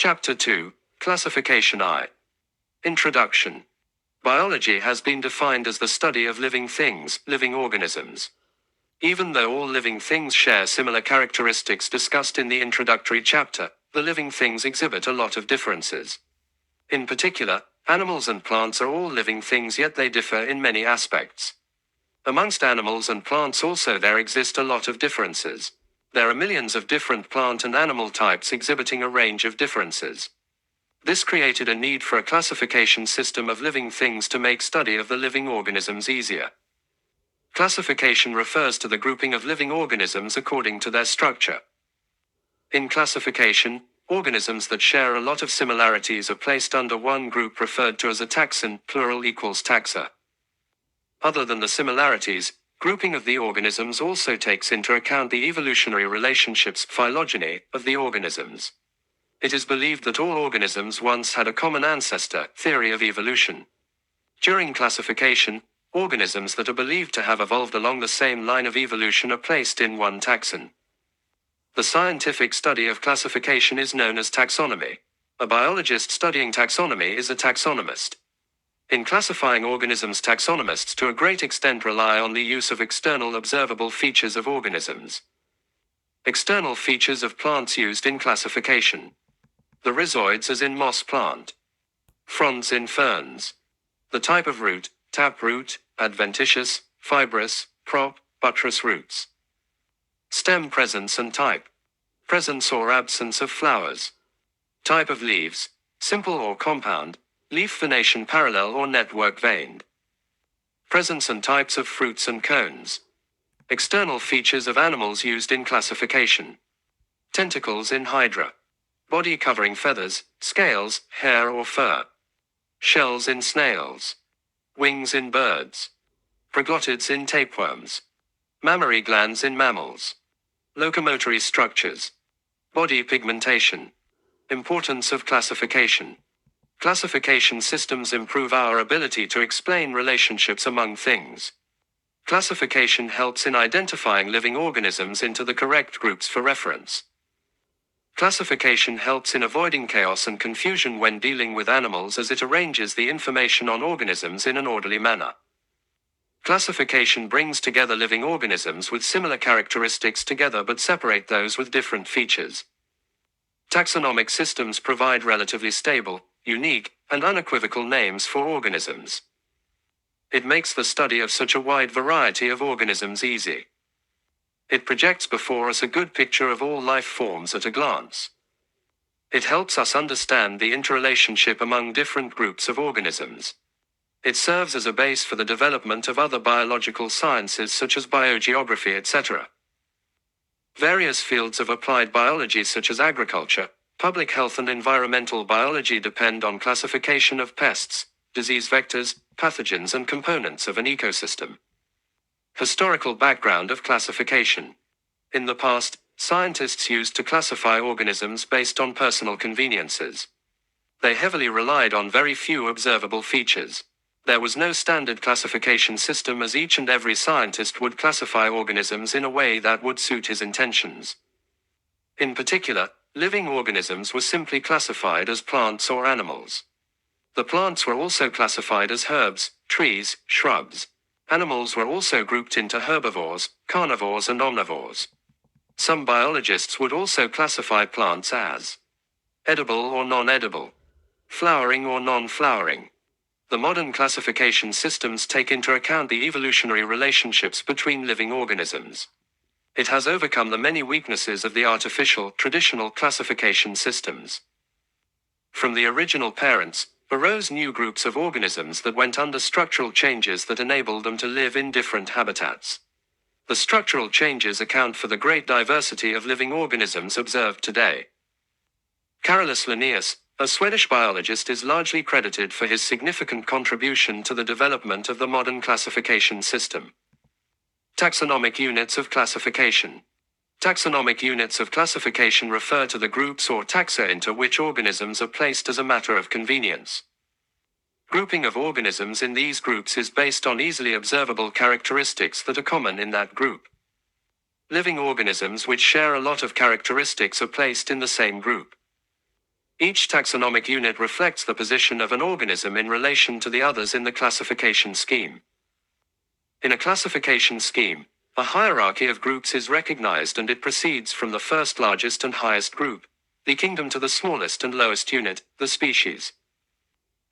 Chapter 2, Classification I. Introduction. Biology has been defined as the study of living things, living organisms. Even though all living things share similar characteristics discussed in the introductory chapter, the living things exhibit a lot of differences. In particular, animals and plants are all living things, yet they differ in many aspects. Amongst animals and plants also there exist a lot of differences. There are millions of different plant and animal types exhibiting a range of differences. This created a need for a classification system of living things to make study of the living organisms easier. Classification refers to the grouping of living organisms according to their structure. In classification, organisms that share a lot of similarities are placed under one group referred to as a taxon, plural equals taxa. Other than the similarities, grouping of the organisms also takes into account the evolutionary relationships, phylogeny, of the organisms. It is believed that all organisms once had a common ancestor, theory of evolution. During classification, organisms that are believed to have evolved along the same line of evolution are placed in one taxon. The scientific study of classification is known as taxonomy. A biologist studying taxonomy is a taxonomist. In classifying organisms, taxonomists to a great extent rely on the use of external observable features of organisms. External features of plants used in classification. The rhizoids as in moss plant. Fronds in ferns. The type of root, taproot, adventitious, fibrous, prop, buttress roots. Stem presence and type. Presence or absence of flowers. Type of leaves, simple or compound, leaf venation parallel or network veined. Presence and types of fruits and cones. External features of animals used in classification. Tentacles in hydra. Body covering feathers, scales, hair or fur. Shells in snails. Wings in birds. Proglottids in tapeworms. Mammary glands in mammals. Locomotory structures. Body pigmentation. Importance of classification. Classification systems improve our ability to explain relationships among things. Classification helps in identifying living organisms into the correct groups for reference. Classification helps in avoiding chaos and confusion when dealing with animals, as it arranges the information on organisms in an orderly manner. Classification brings together living organisms with similar characteristics together but separate those with different features. Taxonomic systems provide relatively stable, unique, and unequivocal names for organisms. It makes the study of such a wide variety of organisms easy. It projects before us a good picture of all life forms at a glance. It helps us understand the interrelationship among different groups of organisms. It serves as a base for the development of other biological sciences such as biogeography, etc. Various fields of applied biology such as agriculture, public health and environmental biology depend on classification of pests, disease vectors, pathogens and components of an ecosystem. Historical background of classification. In the past, scientists used to classify organisms based on personal conveniences. They heavily relied on very few observable features. There was no standard classification system, as each and every scientist would classify organisms in a way that would suit his intentions. In particular, living organisms were simply classified as plants or animals. The plants were also classified as herbs, trees, shrubs. Animals were also grouped into herbivores, carnivores and omnivores. Some biologists would also classify plants as edible or non-edible, flowering or non-flowering. The modern classification systems take into account the evolutionary relationships between living organisms. It has overcome the many weaknesses of the artificial, traditional classification systems. From the original parents, arose new groups of organisms that went under structural changes that enabled them to live in different habitats. The structural changes account for the great diversity of living organisms observed today. Carolus Linnaeus, a Swedish biologist, is largely credited for his significant contribution to the development of the modern classification system. Taxonomic units of classification. Taxonomic units of classification refer to the groups or taxa into which organisms are placed as a matter of convenience. Grouping of organisms in these groups is based on easily observable characteristics that are common in that group. Living organisms which share a lot of characteristics are placed in the same group. Each taxonomic unit reflects the position of an organism in relation to the others in the classification scheme. In a classification scheme, a hierarchy of groups is recognized and it proceeds from the first largest and highest group, the kingdom, to the smallest and lowest unit, the species.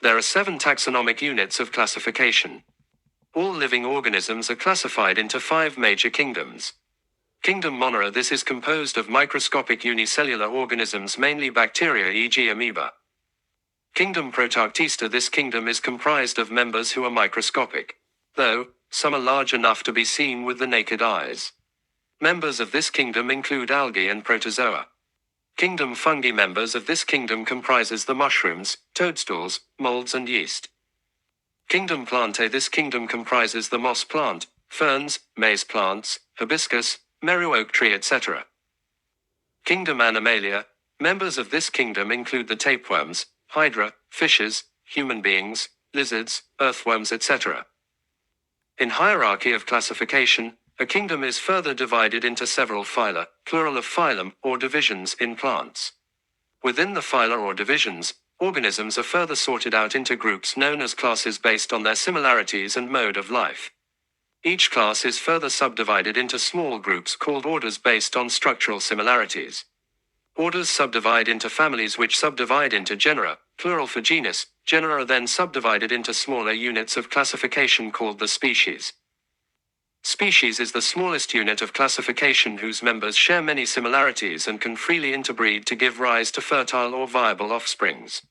There are 7 taxonomic units of classification. All living organisms are classified into 5 major kingdoms. Kingdom Monera. This is composed of microscopic unicellular organisms, mainly bacteria, e.g. amoeba. Kingdom Protarctista. This kingdom is comprised of members who are microscopic, though some are large enough to be seen with the naked eyes. Members of this kingdom include algae and protozoa. Kingdom Fungi. Members of this kingdom comprises the mushrooms, toadstools, molds and yeast. Kingdom Plantae. This kingdom comprises the moss plant, ferns, maize plants, hibiscus, merry oak tree, etc. Kingdom Animalia. Members of this kingdom include the tapeworms, hydra, fishes, human beings, lizards, earthworms, etc. In hierarchy of classification, a kingdom is further divided into several phyla, plural of phylum, or divisions in plants. Within the phyla or divisions, organisms are further sorted out into groups known as classes based on their similarities and mode of life. Each class is further subdivided into small groups called orders based on structural similarities. Orders subdivide into families, which subdivide into genera, plural for genus. Genera are then subdivided into smaller units of classification called the species. Species is the smallest unit of classification whose members share many similarities and can freely interbreed to give rise to fertile or viable offsprings.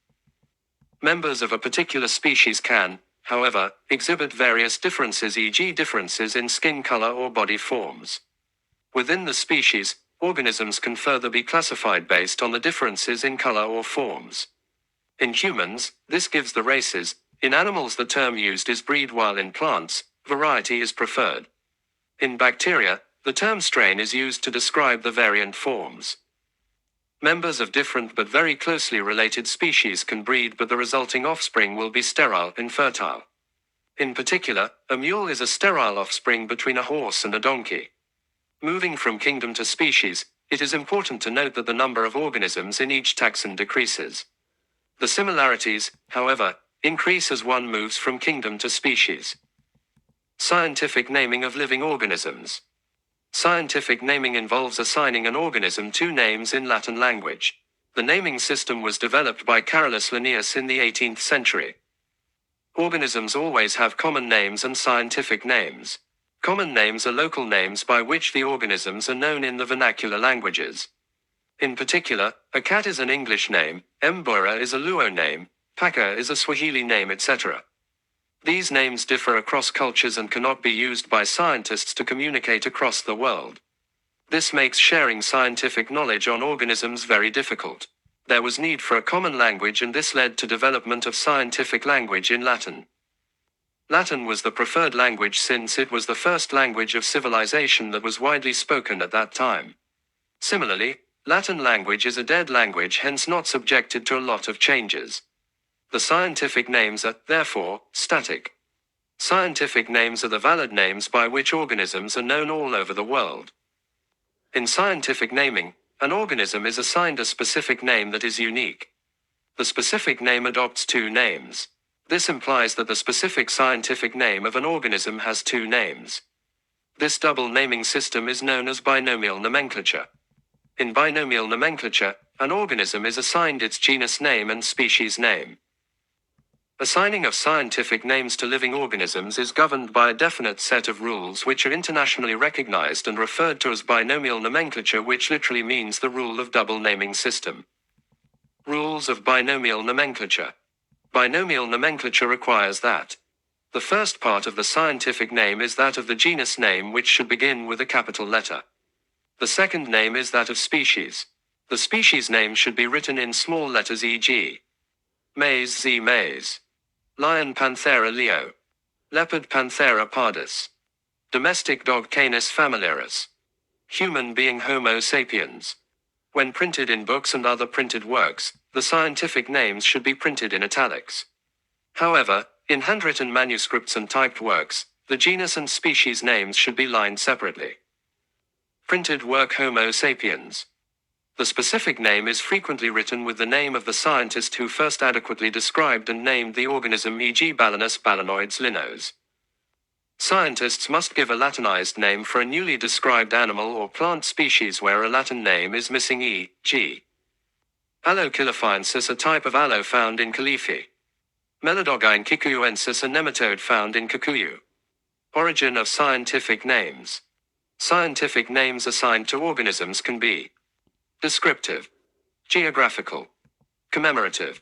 Members of a particular species can, however, exhibit various differences, e.g. differences in skin color or body forms. Within the species, organisms can further be classified based on the differences in color or forms. In humans, this gives the races. In animals, the term used is breed, while in plants, variety is preferred. In bacteria, the term strain is used to describe the variant forms. Members of different but very closely related species can breed, but the resulting offspring will be sterile, infertile. In particular, a mule is a sterile offspring between a horse and a donkey. Moving from kingdom to species, it is important to note that the number of organisms in each taxon decreases. The similarities, however, increase as one moves from kingdom to species. Scientific naming of living organisms. Scientific naming involves assigning an organism 2 names in Latin language. The naming system was developed by Carolus Linnaeus in the 18th century. Organisms always have common names and scientific names. Common names are local names by which the organisms are known in the vernacular languages. In particular, a cat is an English name, Mbora is a Luo name, Paka is a Swahili name, etc. These names differ across cultures and cannot be used by scientists to communicate across the world. This makes sharing scientific knowledge on organisms very difficult. There was need for a common language, and this led to development of scientific language in Latin. Latin was the preferred language since it was the first language of civilization that was widely spoken at that time. Similarly, Latin language is a dead language, hence not subjected to a lot of changes. The scientific names are, therefore, static. Scientific names are the valid names by which organisms are known all over the world. In scientific naming, an organism is assigned a specific name that is unique. The specific name adopts 2 names. This implies that the specific scientific name of an organism has 2 names. This double naming system is known as binomial nomenclature. In binomial nomenclature, an organism is assigned its genus name and species name. Assigning of scientific names to living organisms is governed by a definite set of rules which are internationally recognized and referred to as binomial nomenclature, which literally means the rule of double naming system. Rules of binomial nomenclature. Binomial nomenclature requires that the first part of the scientific name is that of the genus name, which should begin with a capital letter. The second name is that of species. The species name should be written in small letters, e.g. maize z maize, lion Panthera leo, leopard Panthera pardus, domestic dog Canis familiaris, human being Homo sapiens. When printed in books and other printed works, the scientific names should be printed in italics. However, in handwritten manuscripts and typed works, the genus and species names should be lined separately. Printed work Homo sapiens. The specific name is frequently written with the name of the scientist who first adequately described and named the organism, e.g. Balanus balanoides linos. Scientists must give a Latinized name for a newly described animal or plant species where a Latin name is missing, e.g. Aloe-kilophiensis, a type of aloe found in Calife. Melodogine kikuyuensis, a nematode found in Kikuyu. Origin of scientific names. Scientific names assigned to organisms can be descriptive, geographical, commemorative,